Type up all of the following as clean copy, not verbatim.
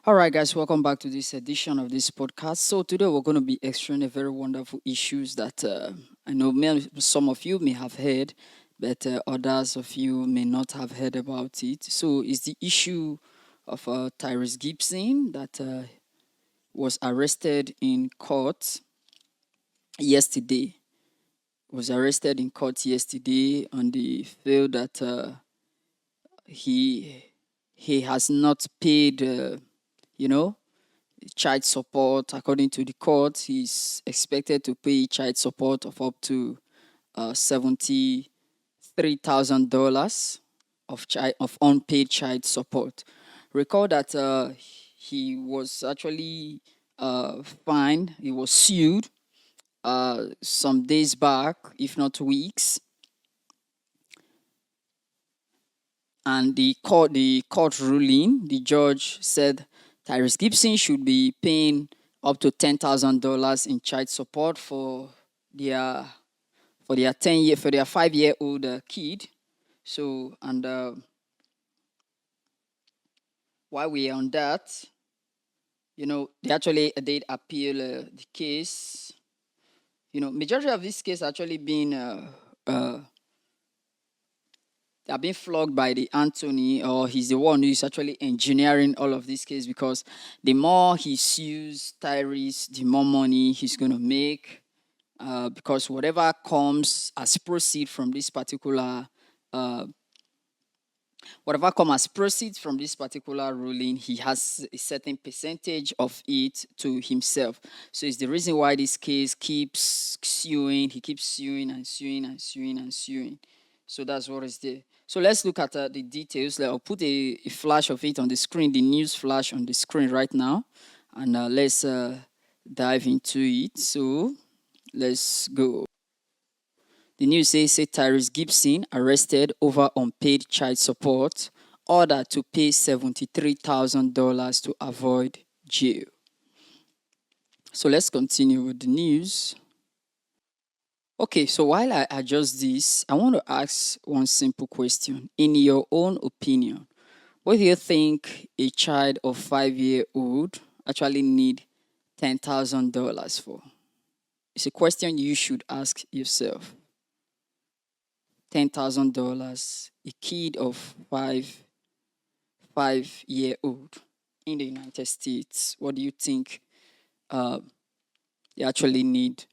All right, guys, welcome back to this edition of this podcast. So today we're going to be exploring a very wonderful issues that I know some of you may have heard, but others of you may not have heard about it. So it's the issue of Tyrese Gibson that was arrested in court yesterday. Was arrested in court yesterday on the field that he he has not paid, you know child support. According to the court, he's expected to pay child support of up to $73,000 of unpaid child support. Recall that he was actually fined. He was sued some days back, if not weeks, and the court ruling, the judge said Tyrese Gibson should be paying up to $10,000 in child support their for their 10 year for their 5-year-old kid. So, and while we are on that, they actually did appeal the case. Majority of this case actually been uh, they are being flogged by the Anthony, or he's the one who is actually engineering all of this case, because the more he sues Tyrese, the more money he's going to make. Because whatever comes as proceeds from this particular uh, ruling, he has a certain percentage of it to himself. So it's the reason why this case keeps suing. He keeps suing and suing and suing and suing. So that's what is there. So let's look at the details. I'll put a flash of it on the screen, the news flash on the screen right now, and let's dive into it. So let's go. The news says Tyrese Gibson arrested over unpaid child support, ordered to pay $73,000 to avoid jail. So let's continue with the news. Okay, so while I adjust this, I want to ask one simple question. In your own opinion, what do you think a child of 5-year-old actually need $10,000 for? It's a question you should ask yourself. $10,000, a kid of 5-year-old in the United States. What do you think they actually need?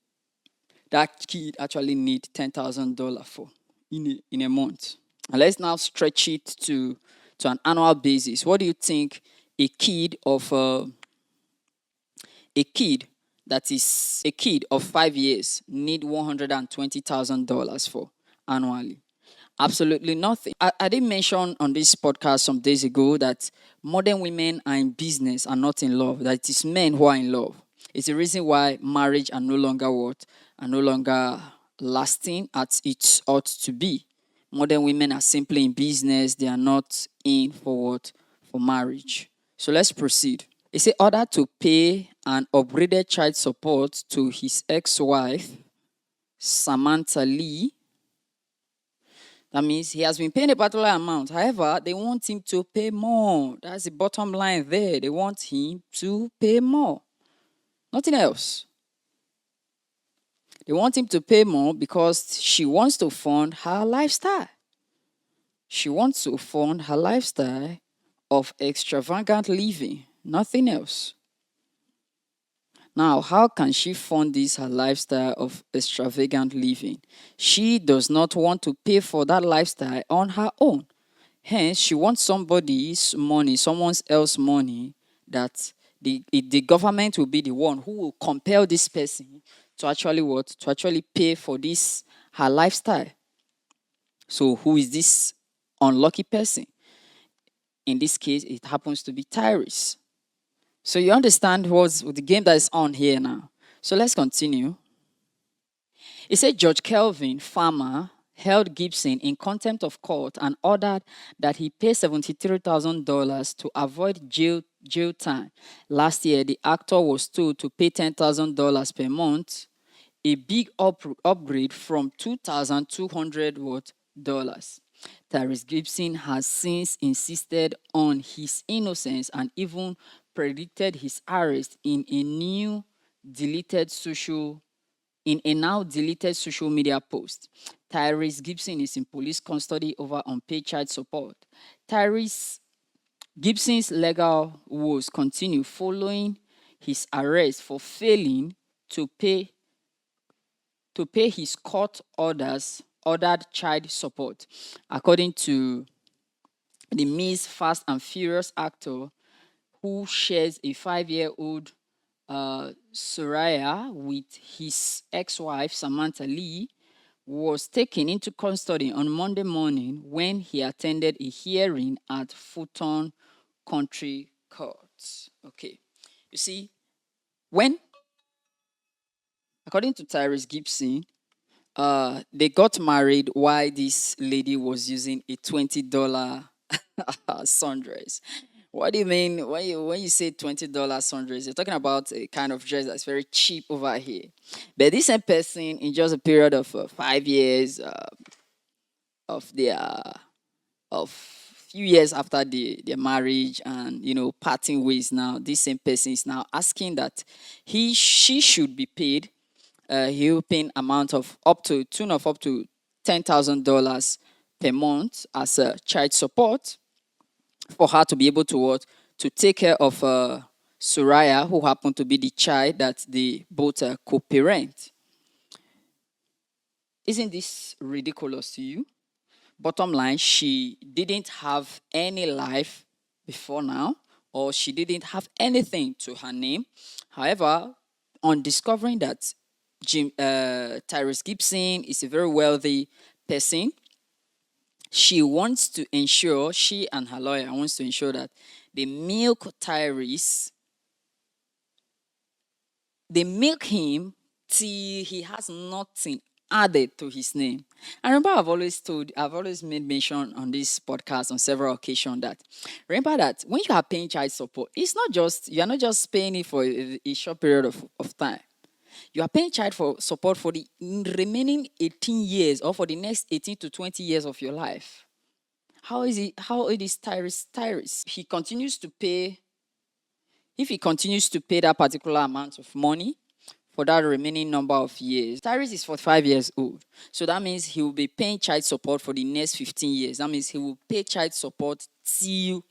That kid actually need $10,000 for in a month. And let's now stretch it to an annual basis. What do you think a kid of 5 years need $120,000 for annually? Absolutely nothing. I did mention on this podcast some days ago that modern women are in business and not in love. That it is men who are in love. It's the reason why marriage are no longer lasting as it ought to be. Modern women are simply in business. They are not in for marriage. So let's proceed. It's in order to pay an upgraded child support to his ex-wife, Samantha Lee. That means he has been paying a particular amount. However, they want him to pay more. That's the bottom line there. They want him to pay more. Nothing else. They want him to pay more because she wants to fund her lifestyle. She wants to fund her lifestyle of extravagant living. Nothing else. Now, how can she fund her lifestyle of extravagant living? She does not want to pay for that lifestyle on her own. Hence, she wants somebody's money, someone else's money, that the government will be the one who will compel this person to actually pay for this, her lifestyle. So who is this unlucky person? In this case, it happens to be Tyrese. So you understand what's the game that is on here now. So let's continue. It said Judge Kelvin Farmer held Gibson in contempt of court and ordered that he pay $73,000 to avoid jail time. Last year, the actor was told to pay $10,000 per month, a big upgrade from $2,200. Tyrese Gibson has since insisted on his innocence and even predicted his arrest deleted social in a now deleted social media post. Tyrese Gibson is in police custody over unpaid child support. Tyrese Gibson's legal woes continue following his arrest for failing to pay his ordered child support. According to the Miss Fast and Furious actor who shares a 5-year-old Soraya with his ex-wife Samantha Lee, was taken into custody on Monday morning when he attended a hearing at Fulton Country Court. Okay, you see, when according to Tyrese Gibson, they got married while this lady was using a $20 sundress. What do you mean when you say $20 sundress? You're talking about a kind of dress that's very cheap over here. But this same person, in just a period of 5 years of their of few years after their marriage and parting ways, now this same person is now asking that she should be paid a helping amount of up to $10,000 per month as a child support for her to be able to to take care of Soraya, who happened to be the child that they both co-parent. Isn't this ridiculous to you? Bottom line, she didn't have any life before now, or she didn't have anything to her name. However, on discovering that Tyrese Gibson is a very wealthy person, she and her lawyer wants to ensure that they milk Tyrese, they milk him till he has nothing added to his name. I remember I've always made mention on this podcast on several occasions that remember that when you are paying child support, you are not just paying it for a short period of time. You are paying child support for the remaining 18 years or for the next 18 to 20 years of your life. How is Tyrese? If he continues to pay that particular amount of money for that remaining number of years, Tyrese is 45 years old. So that means he will be paying child support for the next 15 years. That means he'll be paying child support till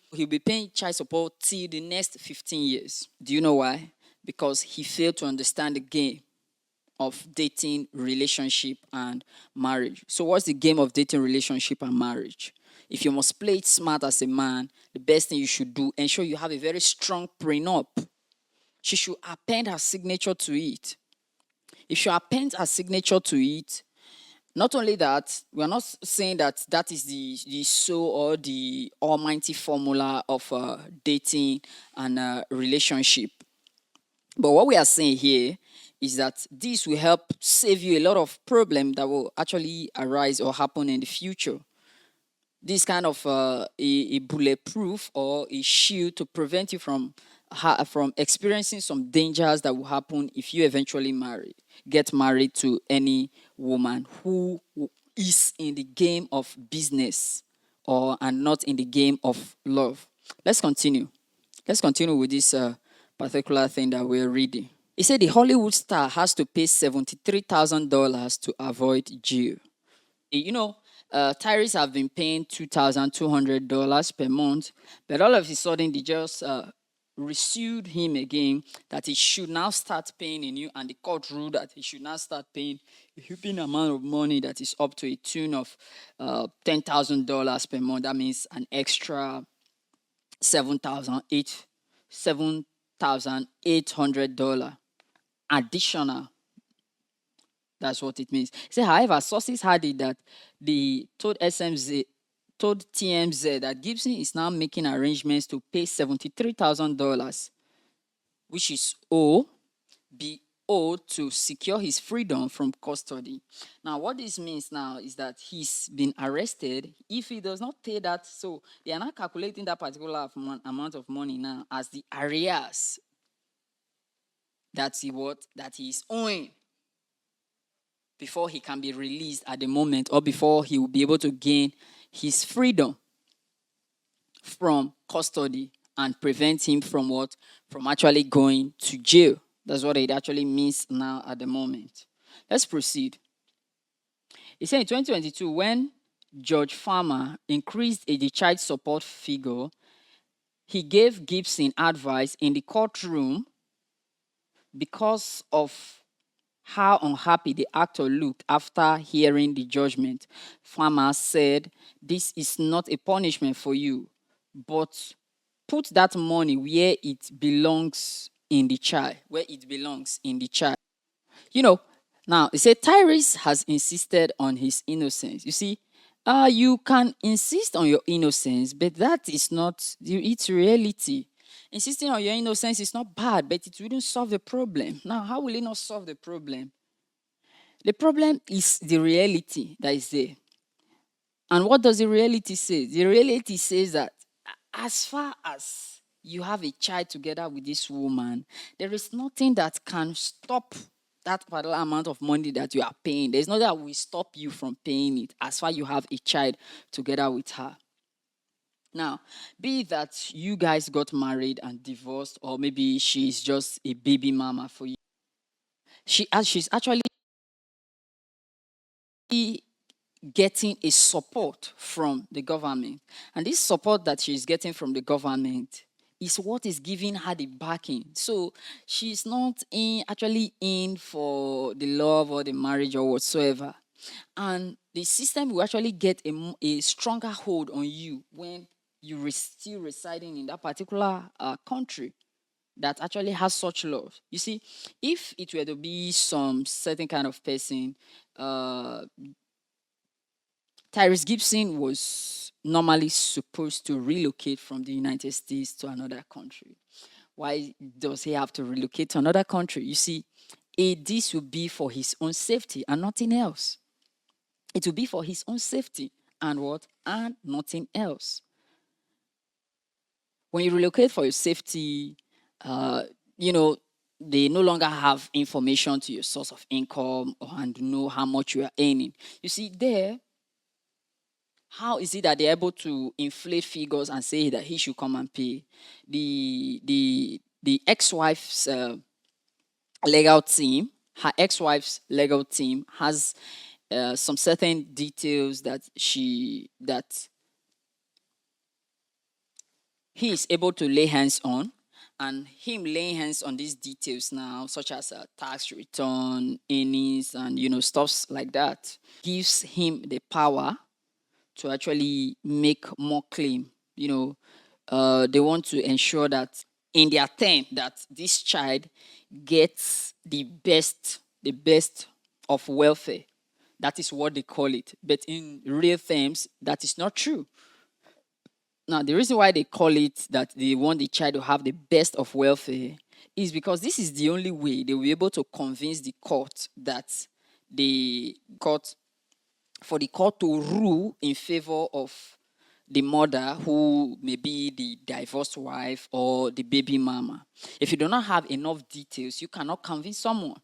the next 15 years. Do you know why? Because he failed to understand the game of dating, relationship, and marriage. So what's the game of dating, relationship, and marriage? If you must play it smart as a man, the best thing you should do, ensure you have a very strong prenup. She should append her signature to it. If she appends her signature to it, not only that, we are not saying that is the sole or the almighty formula of dating and relationship. But what we are saying here is that this will help save you a lot of problems that will actually arise or happen in the future. This kind of a bulletproof or a shield to prevent you from experiencing some dangers that will happen if you eventually get married to any woman who is in the game of business and not in the game of love. Let's continue. Let's continue with this particular thing that we're reading. He said the Hollywood star has to pay $73,000 to avoid jail. Tyrese have been paying $2,200 per month, but all of a sudden they just resued him again that he should now start paying and the court ruled that he should now start paying a heaping amount of money that is up to a tune of $10,000 per month. That means an extra $7,800 additional. That's what it means. Say, however, sources had it that they told TMZ that Gibson is now making arrangements to pay $73,000, which is owed to secure his freedom from custody. Now, what this means now is that he's been arrested. If he does not pay that, so they are not calculating that particular amount of money now as the arrears that he is owing before he can be released at the moment or before he will be able to gain his freedom from custody and prevent him from what? From actually going to jail. That's what it actually means now at the moment. Let's proceed. He said in 2022, when Judge Farmer increased the child support figure, he gave Gibson advice in the courtroom because of how unhappy the actor looked after hearing the judgment. Farmer said, "This is not a punishment for you, but put that money where it belongs in the child, where it belongs in the child." You know, now they say Tyrese has insisted on his innocence. You see, you can insist on your innocence, but that is not it's reality. Insisting on your innocence is not bad, but it wouldn't solve the problem. Now, how will it not solve the problem? The problem is the reality that is there. And what does the reality say? The reality says that as far as you have a child together with this woman, there is nothing that can stop that particular amount of money that you are paying. There's nothing that will stop you from paying it as far as you have a child together with her. Now, be it that you guys got married and divorced, or maybe she's just a baby mama for you. She's actually getting a support from the government. And this support that she's getting from the government is what is giving her the backing. So she's not actually in for the love or the marriage or whatsoever. And the system will actually get a stronger hold on you when you still residing in that particular country that actually has such laws. You see, if it were to be some certain kind of person, Tyrese Gibson was normally supposed to relocate from the United States to another country. Why does he have to relocate to another country? You see, this will be for his own safety and nothing else. It will be for his own safety and what? And nothing else. When you relocate for your safety, you know, they no longer have information to your source of income and know how much you are earning. You see, there, how is it that they're able to inflate figures and say that he should come and pay? The ex-wife's legal team, her ex-wife's legal team has some certain details that he is able to lay hands on, and him laying hands on these details now, such as a tax return, earnings, and stuffs like that, gives him the power to actually make more claim. They want to ensure that in their term that this child gets the best of welfare. That is what they call it. But in real terms, that is not true. Now, the reason why they call it that they want the child to have the best of welfare is because this is the only way they will be able to convince the court that for the court to rule in favor of the mother who may be the divorced wife or the baby mama. If you do not have enough details, you cannot convince someone.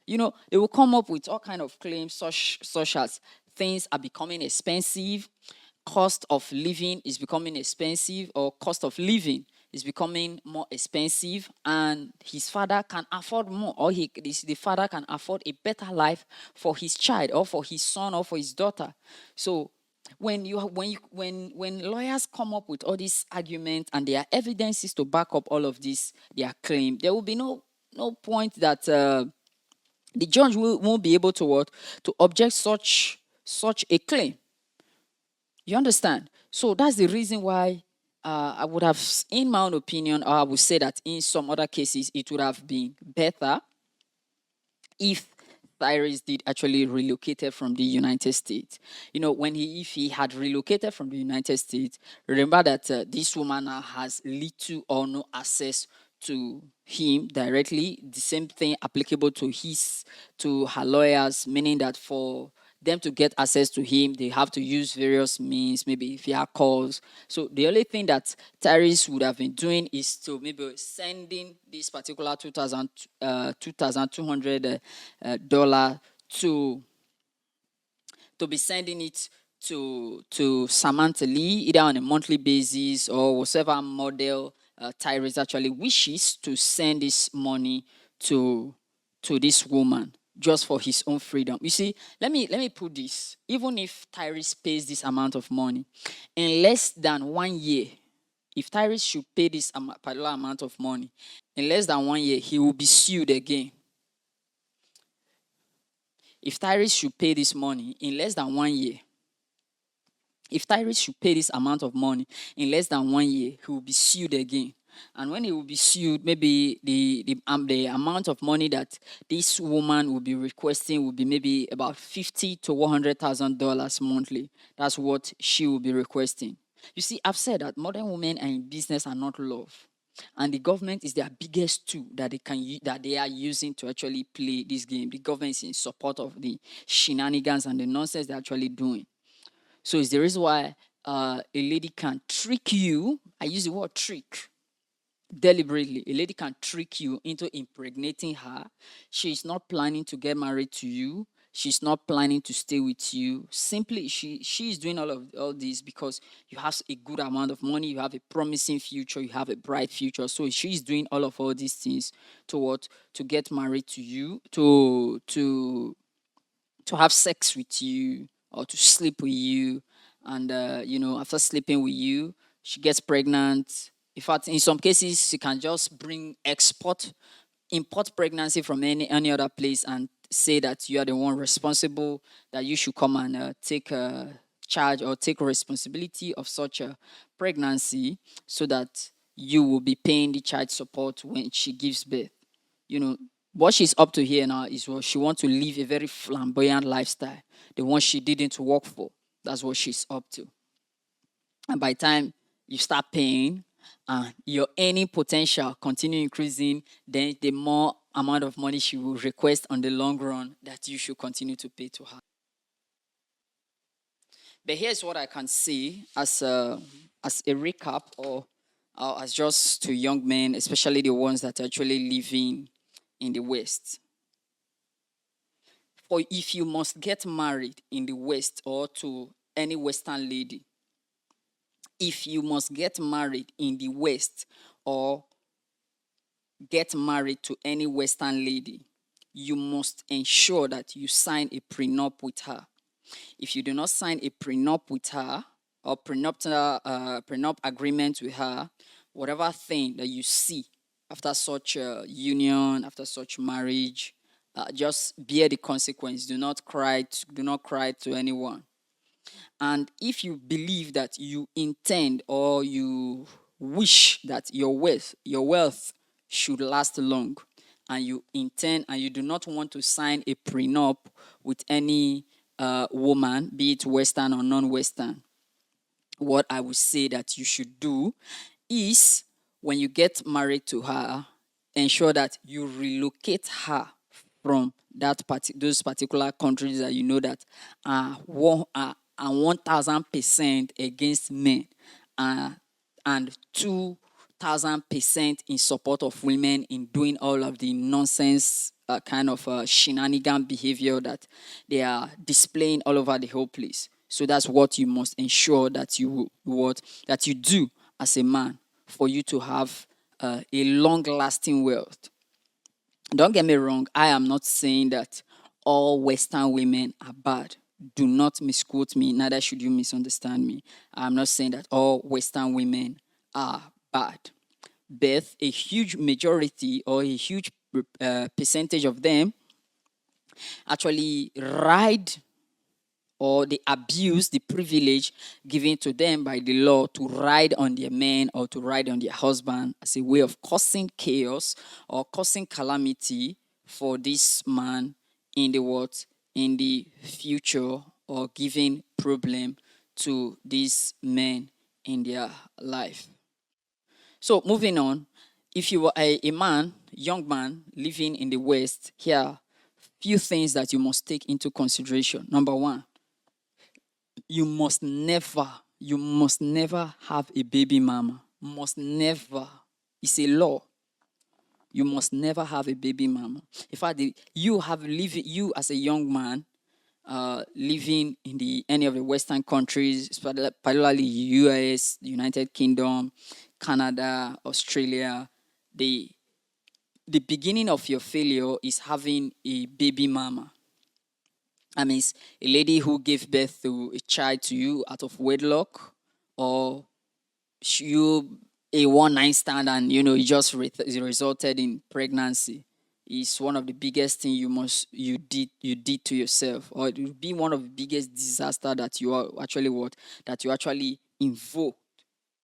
They will come up with all kind of claims such as things are becoming expensive, cost of living is becoming expensive, or cost of living is becoming more expensive, and his father can afford more, or the father can afford a better life for his child or for his son or for his daughter. So when lawyers come up with all these arguments and there are evidences to back up all of this their claim, there will be no point that the judge won't be able to object such a claim. You understand? So that's the reason why I would have, in my own opinion, or I would say that in some other cases, it would have been better if Tyrese did actually relocated from the United States. If he had relocated from the United States, remember that this woman now has little or no access to him directly. The same thing applicable to her lawyers, meaning that for them to get access to him, they have to use various means, maybe via calls. So the only thing that Tyrese would have been doing is to maybe sending this particular $2,200 to be sending it to Samantha Lee, either on a monthly basis or whatever model Tyrese actually wishes to send this money to this woman just for his own freedom. You see, let me put this. Even if Tyrese pays this amount of money, in less than 1 year, if Tyrese should pay this particular amount of money, in less than 1 year, he will be sued again. If Tyrese should pay this money in less than 1 year, if Tyrese should pay this amount of money in less than 1 year, he will be sued again. And when he will be sued, maybe the amount of money that this woman will be requesting will be maybe about $50,000 to $100,000 monthly. That's what she will be requesting. You see, I've said that modern women are in business and not love, and the government is their biggest tool that they are using to actually play this game. The government is in support of the shenanigans and the nonsense they're actually doing. So it's the reason why a lady can trick you. I use the word trick deliberately. A lady can trick you into impregnating her. She's not planning to get married to you. She's not planning to stay with you. Simply, she's doing all this because you have a good amount of money, you have a promising future, you have a bright future. So she's doing all these things to get married to you, to have sex with you or to sleep with you. And, after sleeping with you, she gets pregnant. In fact, in some cases, she can just import pregnancy from any other place and say that you are the one responsible, that you should come and take charge or take responsibility of such a pregnancy, so that you will be paying the child support when she gives birth. What she's up to here now is what she wants to live a very flamboyant lifestyle, the one she didn't work for. That's what she's up to. And by the time you start paying and your earning potential continue increasing, then the more amount of money she will request on the long run that you should continue to pay to her. But here's what I can say as a recap, or as just to young men, especially the ones that are actually living in the West. For if you must get married in the West or to any Western lady, if you must get married in the West or get married to any Western lady, you must ensure that you sign a prenup with her. If you do not sign a prenup with her or prenup agreement with her, whatever thing that you see after such a union, after such marriage, just bear the consequence. Do not cry to anyone. And if you believe that you intend or you wish that your wealth should last long, and you intend and you do not want to sign a prenup with any woman, be it Western or non-Western, what I would say that you should do is, when you get married to her, ensure that you relocate her from those particular countries that you know that are 1,000% against men, and 2,000% in support of women in doing all of the nonsense kind of shenanigan behavior that they are displaying all over the whole place. So that's what you must ensure that you do as a man, for you to have a long-lasting wealth. Don't get me wrong, I am not saying that all Western women are bad. Do not misquote me, neither should you misunderstand me. I'm not saying that all Western women are bad. But a huge majority or a huge percentage of them actually ride, or they abuse the privilege given to them by the law to ride on their men or to ride on their husband, as a way of causing chaos or causing calamity for this man in the future, or giving problem to these men in their life. So moving on, if you were a young man living in the West, here are few things that you must take into consideration. Number one, you must never have a baby mama. Must never. It's a law. You must never have a baby mama. In fact, you as a young man, living in any of the Western countries, particularly US, the United Kingdom, Canada, Australia, the beginning of your failure is having a baby mama. I mean, it's a lady who gave birth to a child to you out of wedlock, or you a one night stand and it just resulted in pregnancy. Is one of the biggest thing you did to yourself, or it will be one of the biggest disaster that you actually invoke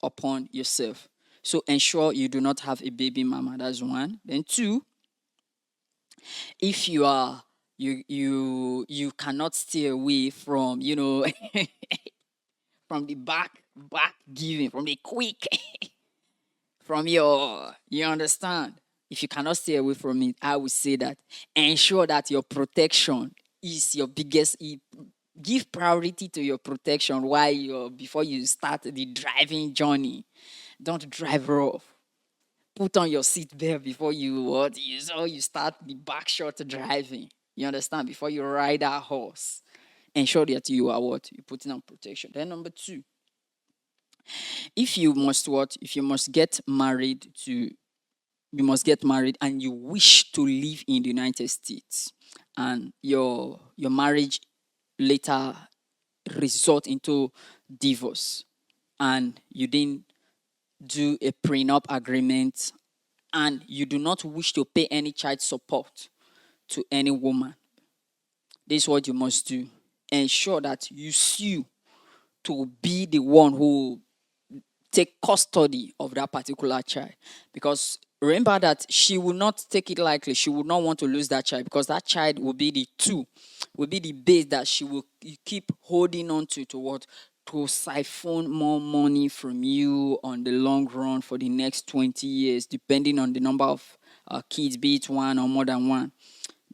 upon yourself. So ensure you do not have a baby mama. That's one. Then two, if you cannot stay away from from the back giving, from the quick, from you understand. If you cannot stay away from it, I would say that ensure that your protection is your biggest. Give priority to your protection while before you start the driving journey. Don't drive rough. Put on your seat belt before you start the back shot driving. You understand? Before you ride that horse, ensure that you are you putting on protection. Then number two, if you must get married and you wish to live in the United States, and your marriage later result into divorce, and you didn't do a prenup agreement, and you do not wish to pay any child support to any woman, this is what you must do. Ensure that you sue to be the one who take custody of that particular child, because remember that she will not take it lightly. She would not want to lose that child, because that child will be the base that she will keep holding on to what, to siphon more money from you on the long run for the next 20 years, depending on the number of kids, be it one or more than one.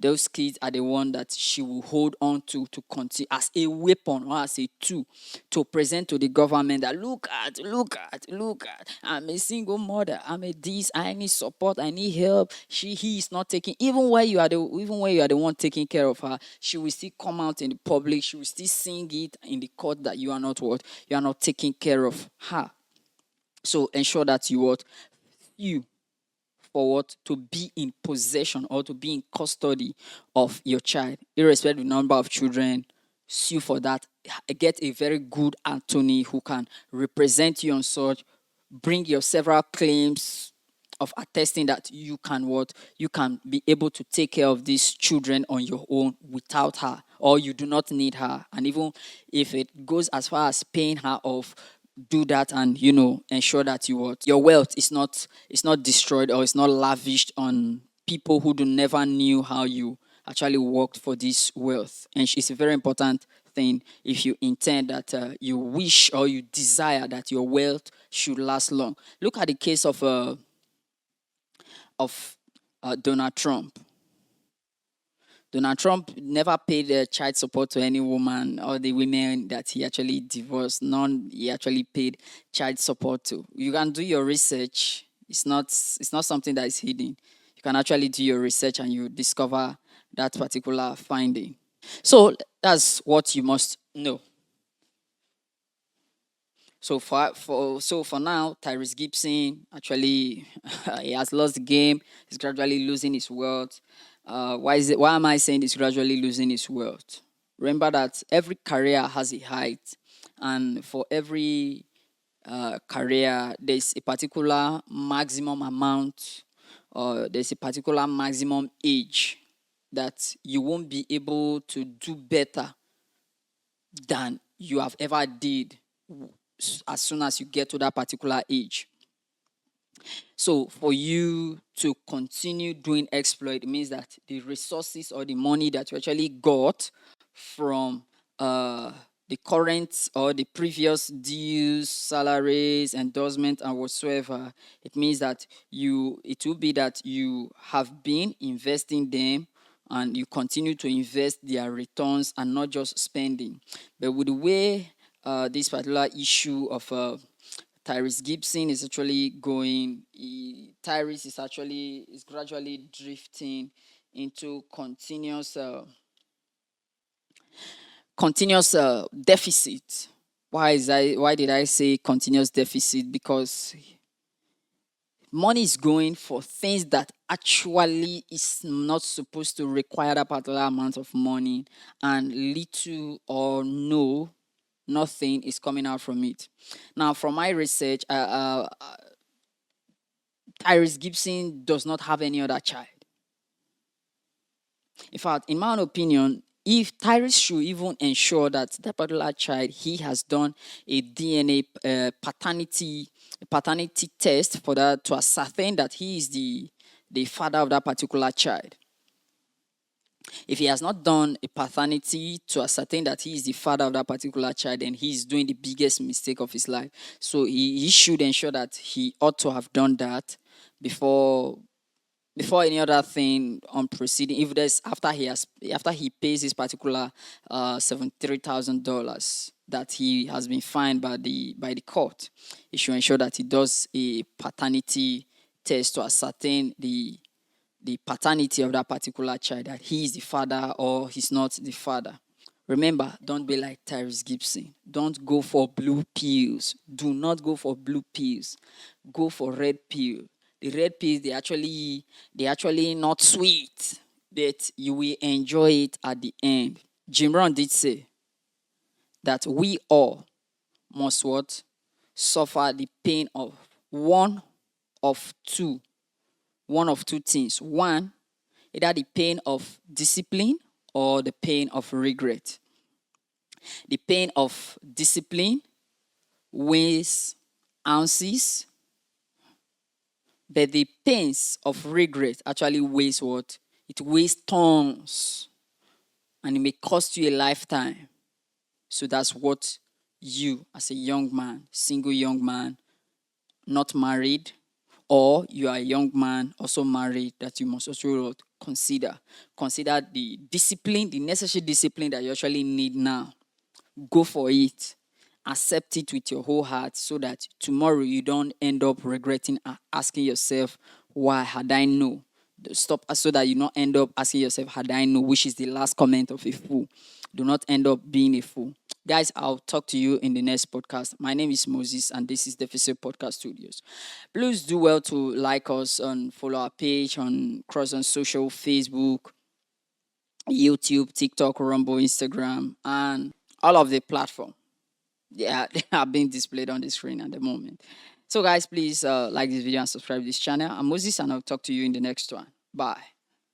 Those kids are the one that she will hold on to continue as a weapon, or as a tool to present to the government that look at, I'm a single mother, I'm a this, I need support, I need help. He is not taking, even when you are the one taking care of her, she will still come out in the public, she will still sing it in the court that you are not taking care of her. So ensure that you for what, to be in possession or to be in custody of your child, irrespective of the number of children. Sue for that. Get a very good attorney who can represent you on such. Bring your several claims of attesting that you can be able to take care of these children on your own without her, or you do not need her. And even if it goes as far as paying her off, do that, and ensure that your wealth is not destroyed, or it's not lavished on people who do never knew how you actually worked for this wealth. And it's a very important thing if you intend that you wish or you desire that your wealth should last long. Look at the case of Donald Trump. Donald Trump never paid child support to any woman, or the women that he actually divorced. None he actually paid child support to. You can do your research. It's not something that is hidden. You can actually do your research and you discover that particular finding. So that's what you must know. So for now, Tyrese Gibson actually he has lost the game. He's gradually losing his wealth. Why am I saying he's gradually losing his wealth? Remember that every career has a height, and for every career, there's a particular maximum amount, or there's a particular maximum age that you won't be able to do better than you have ever did as soon as you get to that particular age. So for you to continue doing exploit, it means that the resources or the money that you actually got from the current or the previous dues, salaries, endorsement, and whatsoever, it means that it will be that you have been investing them, and you continue to invest their returns and not just spending. But with the way this particular issue of Tyrese Gibson is actually going, Tyrese is gradually drifting into continuous Continuous deficit. Why did I say continuous deficit? Because money is going for things that actually is not supposed to require that particular amount of money, and little or nothing is coming out from it. Now, from my research, Tyrese Gibson does not have any other child. In fact, in my own opinion, if Tyrese should even ensure that that particular child, he has done a DNA paternity test for that, to ascertain that he is the father of that particular child. If he has not done a paternity to ascertain that he is the father of that particular child, then he is doing the biggest mistake of his life. So he should ensure that he ought to have done that before any other thing on proceeding. If there's after he pays this particular $73,000 that he has been fined by the court, he should ensure that he does a paternity test to ascertain the paternity of that particular child, that he is the father or he's not the father. Remember, don't be like Tyrese Gibson. Don't go for blue pills. Do not go for blue pills. Go for red pill. The red pills, they actually not sweet, but you will enjoy it at the end. Jim Brown did say that we all must what? Suffer the pain of one of two things. One, either the pain of discipline or the pain of regret. The pain of discipline weighs ounces, but the pains of regret actually weighs what? It weighs tons, and it may cost you a lifetime. So that's what you, as a young man, single young man, not married, or you are a young man also married, that you must also consider. Consider the discipline, the necessary discipline that you actually need now. Go for it. Accept it with your whole heart, so that tomorrow you don't end up regretting, asking yourself, why had I known? Stop, so that you not end up asking yourself, had I known, which is the last comment of a fool. Do not end up being a fool. Guys, I'll talk to you in the next podcast. My name is Moses, and this is Deficit Podcast Studios. Please do well to like us and follow our page on social, Facebook, YouTube, TikTok, Rumble, Instagram, and all of the platform. Yeah, they are being displayed on the screen at the moment. So guys, please like this video and subscribe to this channel. I'm Moses, and I'll talk to you in the next one. Bye.